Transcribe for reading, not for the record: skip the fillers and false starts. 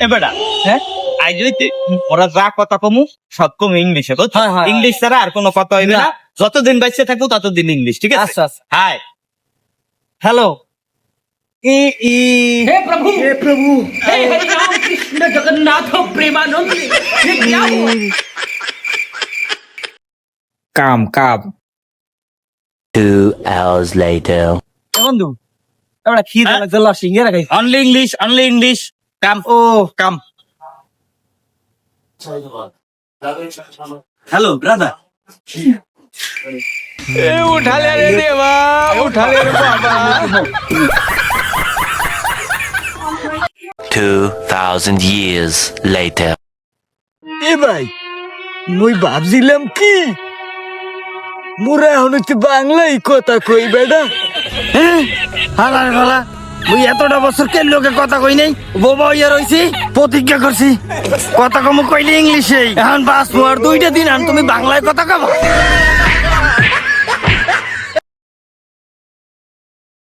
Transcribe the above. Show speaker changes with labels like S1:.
S1: এবারে
S2: হ্যাঁ
S1: আই যদি ওরা যা কথা কমু সব কম ইংলিশে বুঝছো?
S2: হ্যাঁ, হ্যাঁ।
S1: ইংলিশ ছাড়া আর কোনো কথা হইবে
S2: না।
S1: না। যতদিন বাইসে থাকবো ততদিন ইংলিশ, ঠিক আছে?
S2: আচ্ছা আচ্ছা
S1: হাই
S2: হ্যালো ই ই
S3: हे प्रभु हे हरि राम कृष्ण जगन्नाथ प्रेमानंद ये क्या हुआ
S2: কাম কাম
S4: 2 hours later.
S2: বন্ধু এবারে খিদে
S1: হ্যাঁ?
S2: লাগছে লাস্ট ইংরেজি খাই
S1: অনলি ইংলিশ কাম
S2: ও
S1: কাম হ্যালো ব্রাদার
S2: উঠা লে রে দেবা উঠা লে রে বাবা
S4: 2000 years later.
S2: এ ভাই মুই ভাবছিলাম কি মোরা এখন হচ্ছে বাংলাই কথা কই বেটা
S5: হ্যাঁ হালার ভালা মুই এতটা বছর কে লোকে কথা কই নাই বোবা হইয়া রইছি প্রতিজ্ঞা করছি কথা কম কইলে ইংলিশে এখন বাস আর 2টা দিন আন তুমি বাংলায় কথা কবা